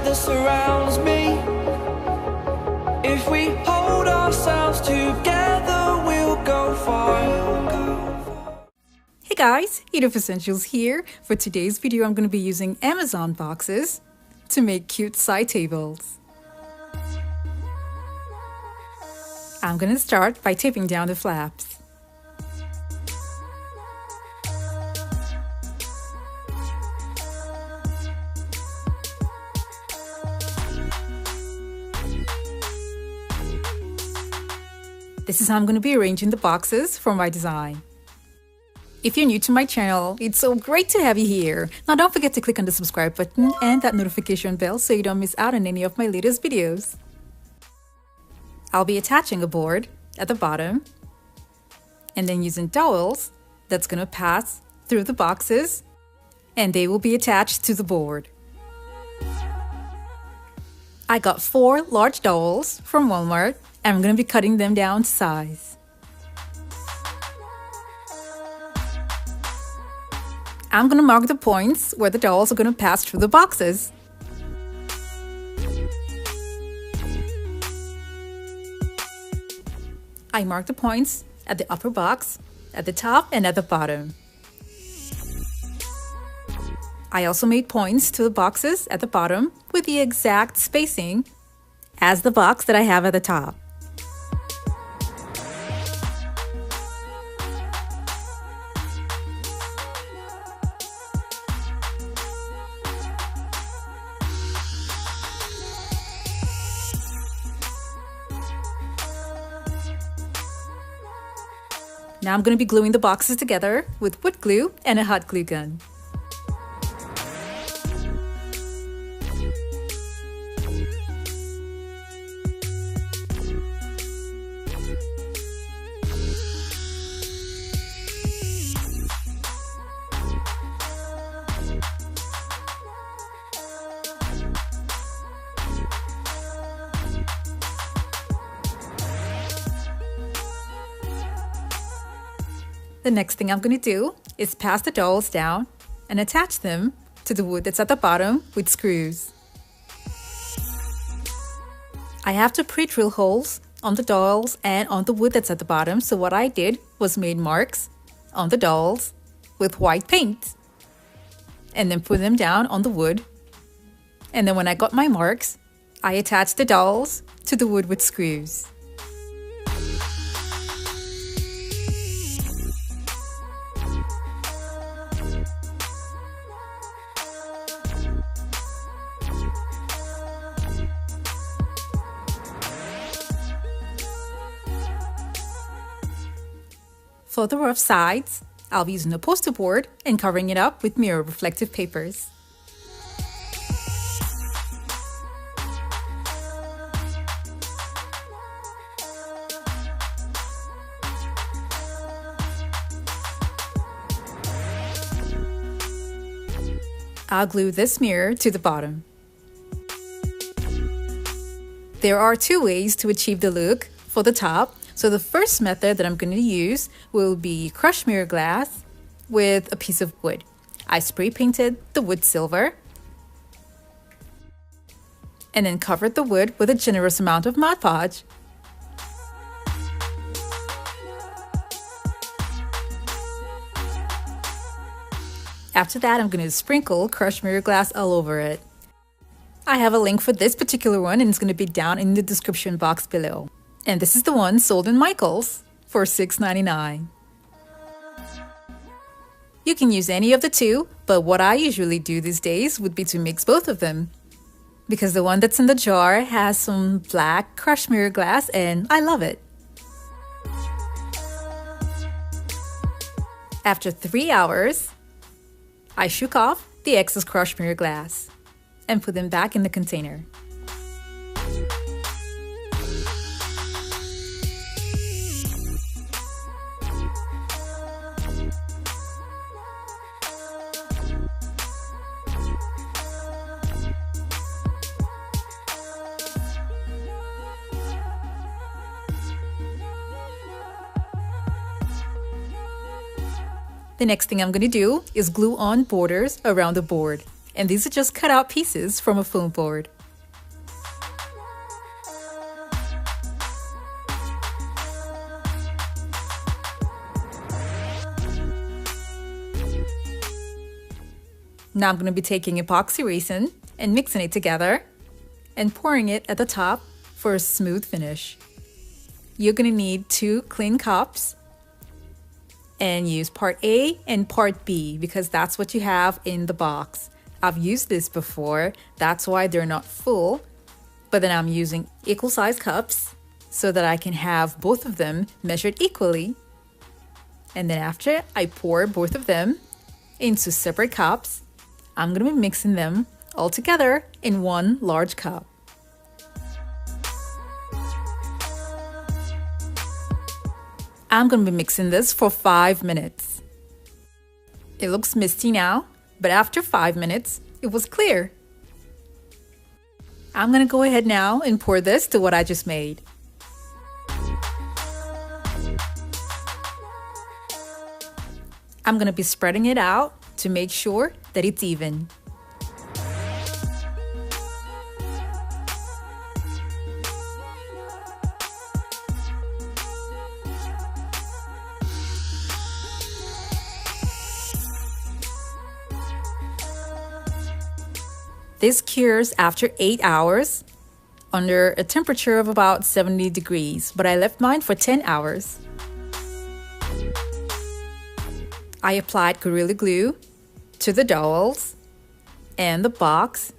that surrounds me. If we hold ourselves together, we'll go far. Hey guys, Edith Essentials here. For today's video, I'm going to be using Amazon boxes to make cute side tables. I'm going to start by taping down the flaps. This is how I'm going to be arranging the boxes for my design. If you're new to my channel, it's so great to have you here. Now don't forget to click on the subscribe button and that notification bell so you don't miss out on any of my latest videos. I'll be attaching a board at the bottom and then using dowels that's going to pass through the boxes and they will be attached to the board. I got 4 large dowels from Walmart and I'm going to be cutting them down to size. I'm going to mark the points where the dowels are going to pass through the boxes. I marked the points at the upper box, at the top, and at the bottom. I also made points to the boxes at the bottom with the exact spacing as the box that I have at the top. Now I'm going to be gluing the boxes together with wood glue and a hot glue gun. The next thing I'm going to do is pass the dowels down and attach them to the wood that's at the bottom with screws. I have to pre-drill holes on the dowels and on the wood that's at the bottom, so what I did was made marks on the dowels with white paint and then put them down on the wood. And then when I got my marks, I attached the dowels to the wood with screws. For the rough sides, I'll be using a poster board and covering it up with mirror reflective papers. I'll glue this mirror to the bottom. There are 2 ways to achieve the look for the top. So the first method that I'm going to use will be crushed mirror glass with a piece of wood. I spray painted the wood silver and then covered the wood with a generous amount of Mod Podge. After that, I'm going to sprinkle crushed mirror glass all over it. I have a link for this particular one and it's going to be down in the description box below. And this is the one sold in Michael's for $6.99. You can use any of the 2, but what I usually do these days would be to mix both of them. Because the one that's in the jar has some black crushed mirror glass and I love it. After 3 hours, I shook off the excess crushed mirror glass and put them back in the container. The next thing I'm going to do is glue on borders around the board. And these are just cut out pieces from a foam board. Now I'm going to be taking epoxy resin and mixing it together and pouring it at the top for a smooth finish. You're going to need 2 clean cups and use part A and part B because that's what you have in the box. I've used this before, that's why they're not full, but then I'm using equal size cups so that I can have both of them measured equally. And then after I pour both of them into separate cups, I'm going to be mixing them all together in one large cup. I'm going to be mixing this for 5 minutes. It looks misty now, but after 5 minutes, it was clear. I'm going to go ahead now and pour this to what I just made. I'm going to be spreading it out to make sure that it's even. This cures after 8 hours under a temperature of about 70 degrees, but I left mine for 10 hours. I applied Gorilla Glue to the dowels and the box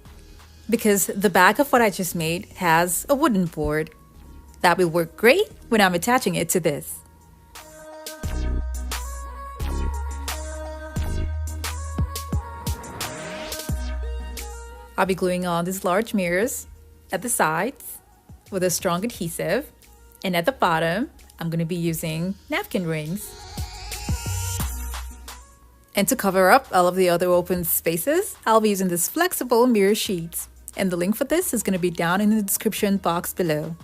because the back of what I just made has a wooden board. That will work great when I'm attaching it to this. I'll be gluing on these large mirrors at the sides with a strong adhesive, and at the bottom I'm going to be using napkin rings. And to cover up all of the other open spaces, I'll be using this flexible mirror sheets. And the link for this is going to be down in the description box below.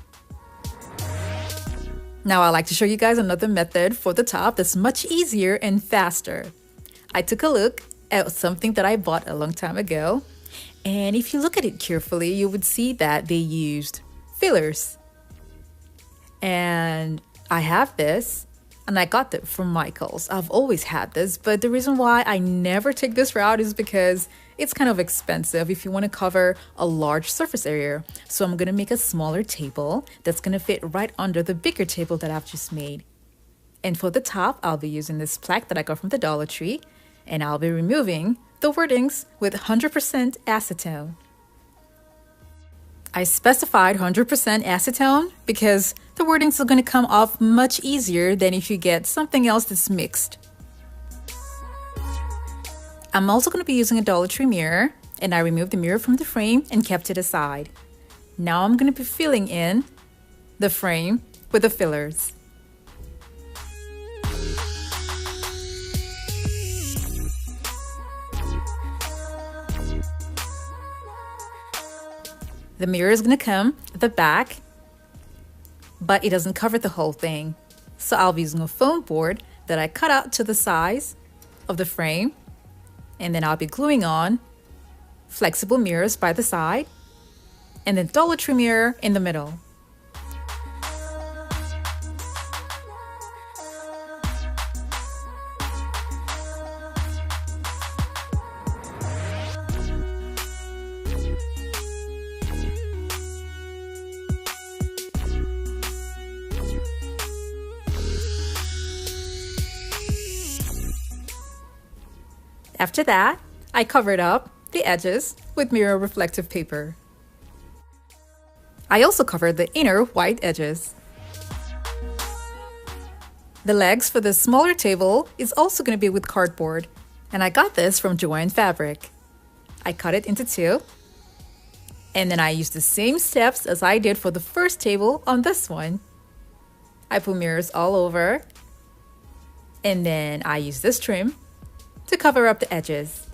Now I'd like to show you guys another method for the top that's much easier and faster. I took a look at something that I bought a long time ago. And if you look at it carefully, you would see that they used fillers. And I have this. And I got it from Michael's. I've always had this, but the reason why I never take this route is because it's kind of expensive if you want to cover a large surface area. So I'm going to make a smaller table that's going to fit right under the bigger table that I've just made. And for the top, I'll be using this plaque that I got from the Dollar Tree, and I'll be removing the wordings with 100% acetone. I specified 100% acetone because the wordings are going to come off much easier than if you get something else that's mixed. I'm also going to be using a Dollar Tree mirror, and I removed the mirror from the frame and kept it aside. Now I'm going to be filling in the frame with the fillers. The mirror is going to come at the back, but it doesn't cover the whole thing. So I'll be using a foam board that I cut out to the size of the frame, and then I'll be gluing on flexible mirrors by the side, and then Dollar Tree mirror in the middle. After that, I covered up the edges with mirror reflective paper. I also covered the inner white edges. The legs for the smaller table is also going to be with cardboard, and I got this from Joann Fabric. I cut it into 2, and then I used the same steps as I did for the first table on this one. I put mirrors all over, and then I used this trim to cover up the edges.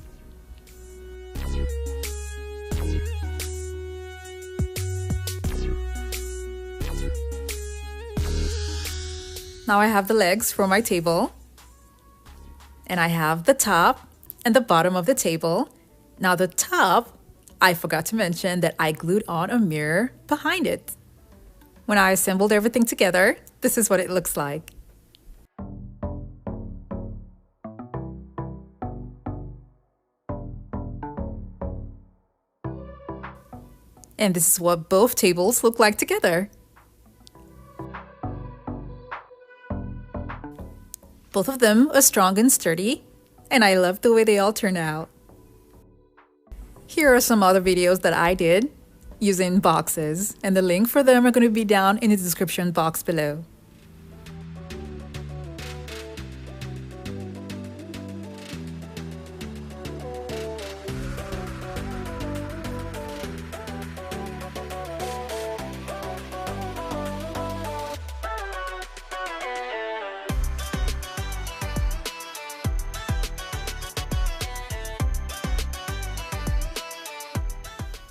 Now I have the legs for my table, and I have the top and the bottom of the table. Now the top, I forgot to mention that I glued on a mirror behind it. When I assembled everything together, this is what it looks like. And this is what both tables look like together. Both of them are strong and sturdy, and I love the way they all turn out. Here are some other videos that I did using boxes, and the link for them are going to be down in the description box below.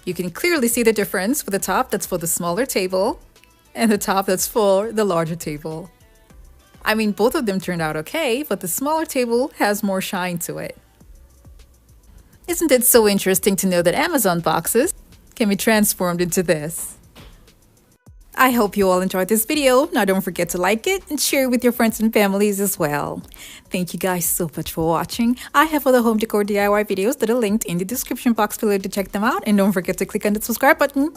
You can clearly see the difference with the top that's for the smaller table and the top that's for the larger table. I mean, both of them turned out okay, but the smaller table has more shine to it. Isn't it so interesting to know that Amazon boxes can be transformed into this? I hope you all enjoyed this video. Now don't forget to like it and share it with your friends and families as well. Thank you guys so much for watching. I have other home decor DIY videos that are linked in the description box below to check them out. And don't forget to click on the subscribe button.